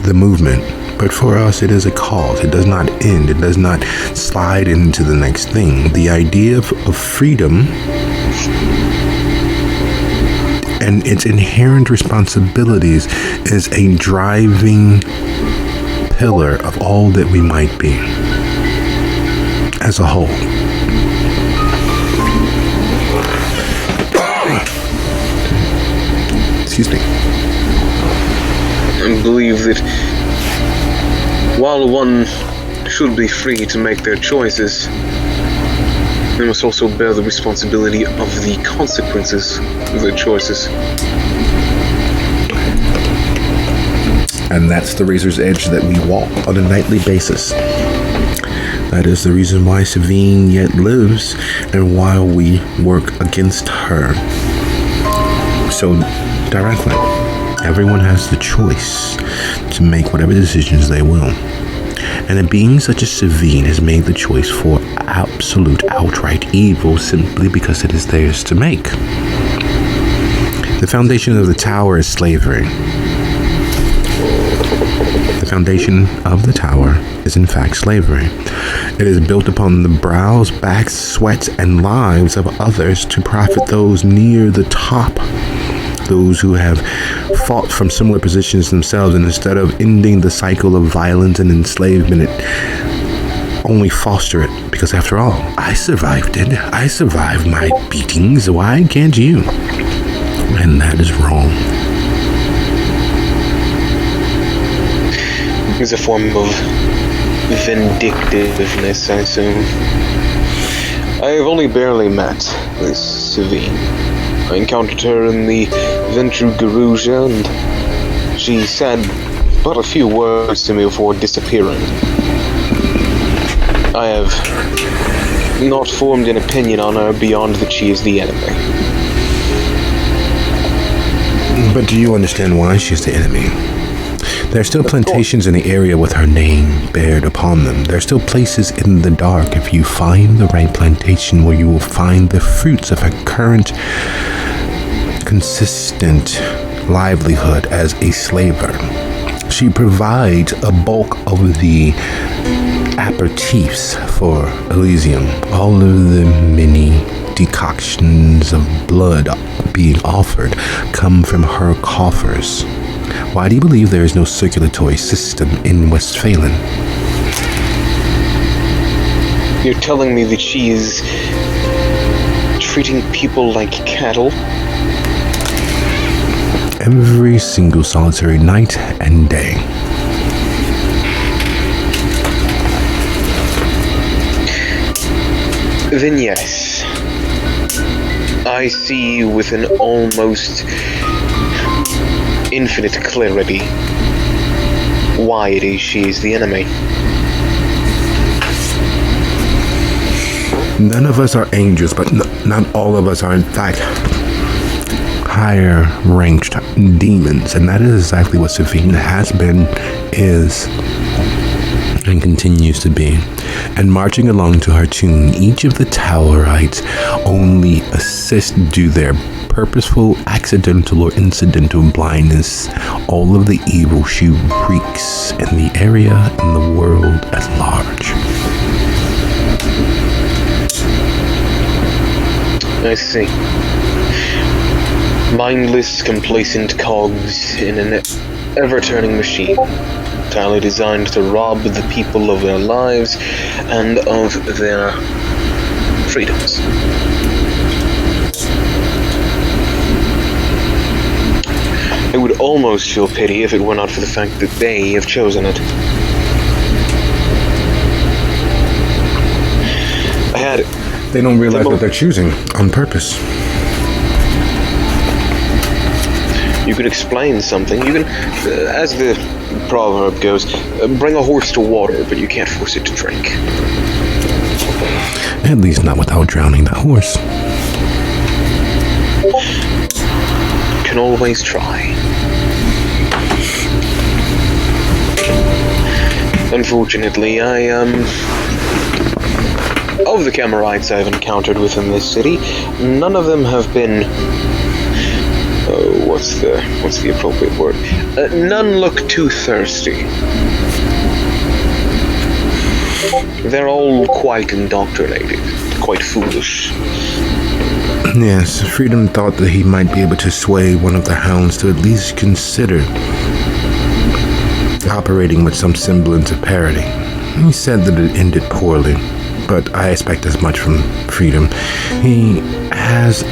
[SPEAKER 2] the movement. But for us, it is a cause. It does not end. It does not slide into the next thing. The idea of freedom and its inherent responsibilities is a driving pillar of all that we might be as a whole. Excuse me.
[SPEAKER 4] I believe that while one should be free to make their choices, they must also bear the responsibility of the consequences of their choices.
[SPEAKER 2] And that's the razor's edge that we walk on a nightly basis. That is the reason why Savine yet lives and why we work against her so directly. Everyone has the choice to make whatever decisions they will. And a being such as Savine has made the choice for absolute outright evil simply because it is theirs to make. The foundation of the tower is slavery. The foundation of the tower is in fact slavery. It is built upon the brows, backs, sweats, and lives of others to profit those near the top, those who have fought from similar positions themselves, and instead of ending the cycle of violence and enslavement, it only foster it. Because after all, I survived it. I survived my beatings. Why can't you? And that is wrong.
[SPEAKER 4] It's a form of vindictiveness, I assume. I have only barely met this Savine. I encountered her in the Ventru Garuja, and she said but a few words to me before disappearing. I have not formed an opinion on her beyond that she is the enemy.
[SPEAKER 2] But do you understand why she's the enemy? There are still plantations in the area with her name bared upon them. There are still places in the dark if you find the right plantation where you will find the fruits of her current consistent livelihood as a slaver. She provides a bulk of the aperitifs for Elysium. All of the many decoctions of blood being offered come from her coffers. Why do you believe there is no circulatory system in Westphalen?
[SPEAKER 4] You're telling me that she is treating people like cattle?
[SPEAKER 2] Every single solitary night and day.
[SPEAKER 4] Then yes. I see with an almost infinite clarity why it is she is the enemy.
[SPEAKER 2] None of us are angels, but not all of us are in fact higher ranked demons, and that is exactly what Sophie has been, is, and continues to be. And marching along to her tune, each of the Towerites only assist due their purposeful, accidental, or incidental blindness all of the evil she wreaks in the area and the world at large.
[SPEAKER 4] I see. Mindless, complacent cogs in an ever-turning machine, entirely designed to rob the people of their lives and of their freedoms. I would almost feel pity if it were not for the fact that they have chosen it.
[SPEAKER 2] They don't realize what they're choosing on purpose.
[SPEAKER 4] You can explain something. You can, as the proverb goes, bring a horse to water, but you can't force it to drink.
[SPEAKER 2] At least not without drowning the horse.
[SPEAKER 4] Can always try. Unfortunately, of the Camarites I've encountered within this city, none of them have been... what's the appropriate word? None look too thirsty. They're all quite indoctrinated, quite foolish.
[SPEAKER 2] Yes, Freedom thought that he might be able to sway one of the hounds to at least consider operating with some semblance of parity. He said that it ended poorly, but I expect as much from Freedom. He has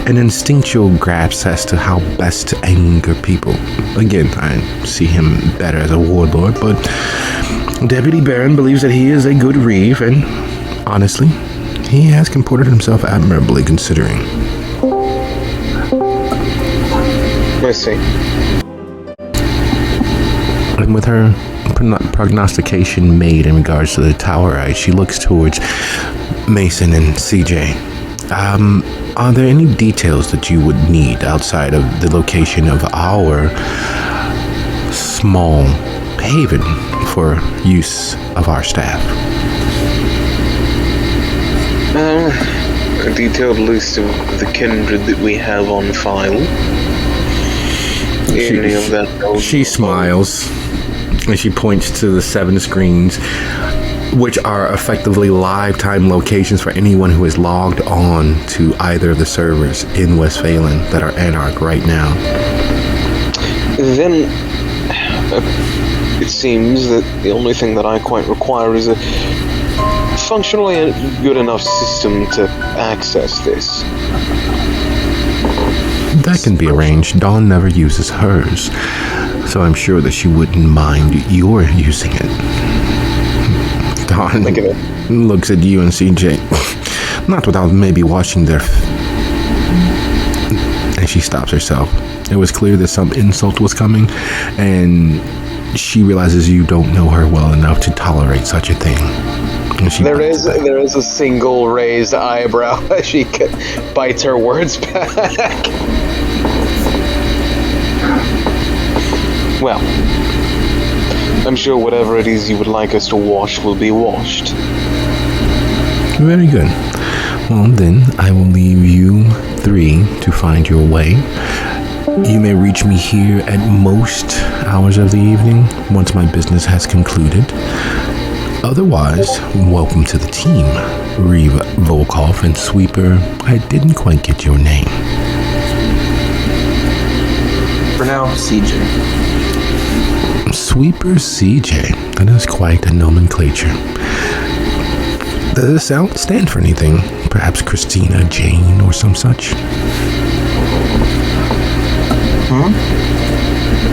[SPEAKER 2] an instinctual grasp as to how best to anger people. Again, I see him better as a warlord, but Deputy Baron believes that he is a good reeve, and honestly, he has comported himself admirably considering.
[SPEAKER 4] I see.
[SPEAKER 2] And with her prognostication made in regards to the Towerite, she looks towards Mason and CJ. Are there any details that you would need outside of the location of our small haven for use of our staff?
[SPEAKER 4] A detailed list of the kindred that we have on file.
[SPEAKER 2] She smiles and she points to the 7 screens, which are effectively live-time locations for anyone who is logged on to either of the servers in Westphalen that are Anarch right now.
[SPEAKER 4] Then, it seems that the only thing that I quite require is a functionally good enough system to access this.
[SPEAKER 2] That can be arranged. Dawn never uses hers, so I'm sure that she wouldn't mind your using it. Dawn looks at you and CJ, not without maybe washing their she stops herself. It was clear that some insult was coming, and she realizes you don't know her well enough to tolerate such a thing.
[SPEAKER 5] There is a single raised eyebrow as she bites her words back.
[SPEAKER 4] Well, I'm sure whatever it is you would like us to wash will be washed.
[SPEAKER 2] Very good. Well, then I will leave you three to find your way. You may reach me here at most hours of the evening once my business has concluded. Otherwise, welcome to the team. Reeve, Volkov, and Sweeper, I didn't quite get your name.
[SPEAKER 3] For now, CJ.
[SPEAKER 2] Sweeper CJ. That is quite a nomenclature. Does it stand for anything? Perhaps Christina, Jane, or some such?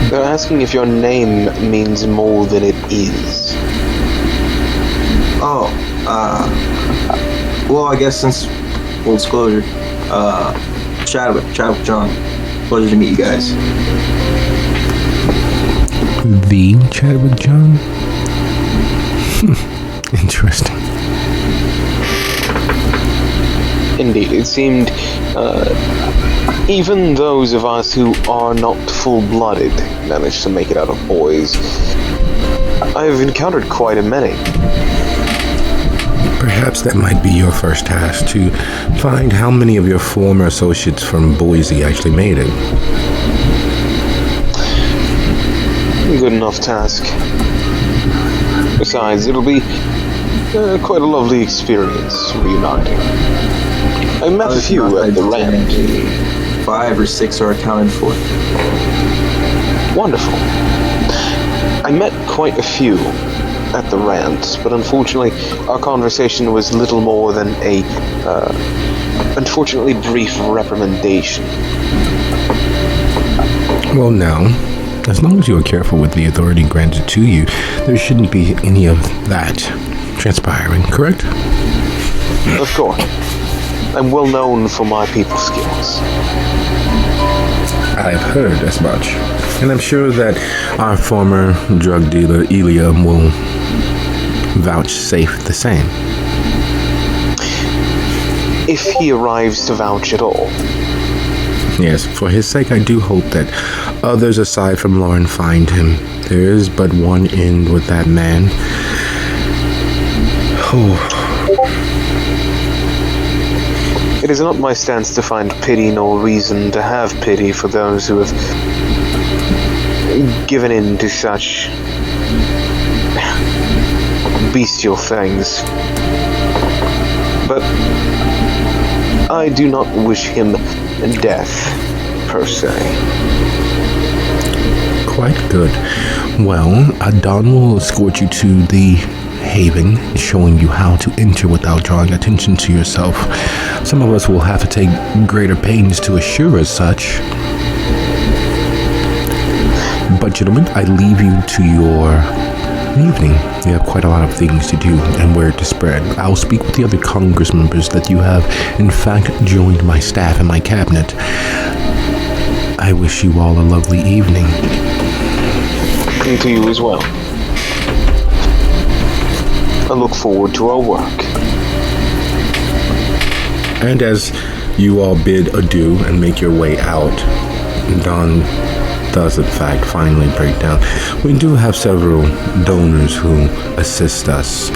[SPEAKER 4] They're asking if your name means more than it is.
[SPEAKER 3] Oh, well, I guess since full disclosure, Chadwick John. Pleasure to meet you guys.
[SPEAKER 2] The Chadwick John? Interesting.
[SPEAKER 4] Indeed, it seemed even those of us who are not full-blooded managed to make it out of boys. I've encountered quite a many.
[SPEAKER 2] Perhaps that might be your first task, to find how many of your former associates from Boise actually made it.
[SPEAKER 4] Good enough task. Besides, it'll be quite a lovely experience reuniting. I met a few at the rand.
[SPEAKER 3] 5 or 6 are accounted for.
[SPEAKER 4] Wonderful. I met quite a few at the rant, but unfortunately our conversation was little more than a unfortunately brief reprimandation.
[SPEAKER 2] Well, now, as long as you are careful with the authority granted to you, there shouldn't be any of that transpiring, correct?
[SPEAKER 4] Of course. I'm well known for my people skills.
[SPEAKER 2] I've heard as much, and I'm sure that our former drug dealer Eliam will vouchsafe the same.
[SPEAKER 4] If he arrives to vouch at all.
[SPEAKER 2] Yes, for his sake, I do hope that others aside from Lauren find him. There is but one end with that man. Oh.
[SPEAKER 4] It is not my stance to find pity nor reason to have pity for those who have given in to such bestial things. But I do not wish him death, per se.
[SPEAKER 2] Quite good. Well, Don will escort you to the haven, showing you how to enter without drawing attention to yourself. Some of us will have to take greater pains to assure as such. But gentlemen, I leave you to your evening. You have quite a lot of things to do and where to spread. I'll speak with the other Congress members that you have in fact joined my staff and my cabinet. I wish you all a lovely evening.
[SPEAKER 4] And to you as well. I look forward to our work.
[SPEAKER 2] And as you all bid adieu and make your way out, Don does in fact finally break down. We do have several donors who assist us.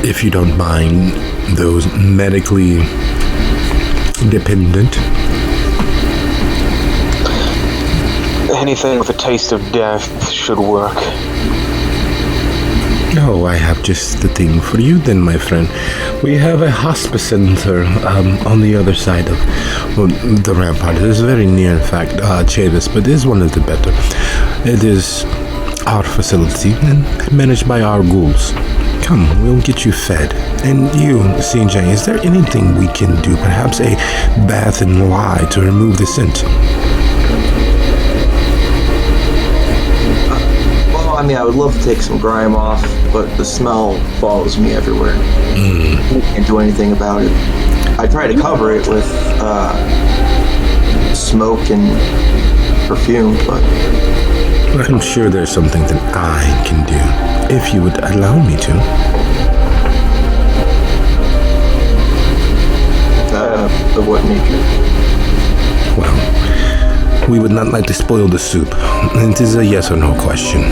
[SPEAKER 2] If you don't mind, those medically dependent.
[SPEAKER 4] Anything with a taste of death should work.
[SPEAKER 2] Oh, I have just the thing for you then, my friend. We have a hospice center on the other side of the rampart. It is very near, in fact, Chavis, but it is one of the better. It is our facility and managed by our ghouls. Come, we'll get you fed. And you, CJ, is there anything we can do? Perhaps a bath and lye to remove the scent?
[SPEAKER 3] I mean, I would love to take some grime off, but the smell follows me everywhere. Can't do anything about it. I try to cover it with smoke and perfume, but
[SPEAKER 2] I'm sure there's something that I can do, if you would allow me to.
[SPEAKER 3] Of what nature?
[SPEAKER 2] Well, we would not like to spoil the soup. It is a yes or no question.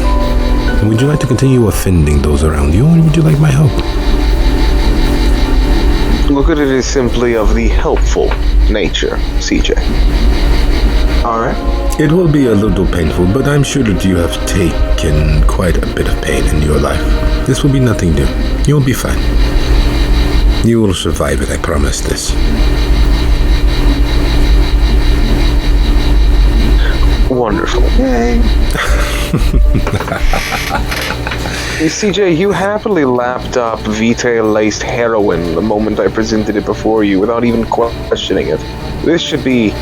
[SPEAKER 2] Would you like to continue offending those around you, or would you like my help?
[SPEAKER 5] Look at it as simply of the helpful nature, CJ.
[SPEAKER 3] Alright.
[SPEAKER 2] It will be a little painful, but I'm sure that you have taken quite a bit of pain in your life. This will be nothing new. You'll be fine. You will survive it, I promise this.
[SPEAKER 5] Wonderful.
[SPEAKER 3] Yay.
[SPEAKER 5] Hey, CJ, you happily lapped up Vitae-laced heroin the moment I presented it before you without even questioning it. This should be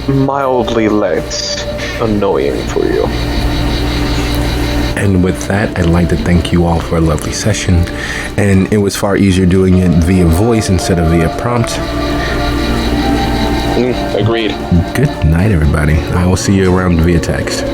[SPEAKER 5] mildly less annoying for you.
[SPEAKER 2] And with that, I'd like to thank you all for a lovely session. And it was far easier doing it via voice instead of via prompt.
[SPEAKER 5] Agreed.
[SPEAKER 2] Good night, everybody. I will see you around via text.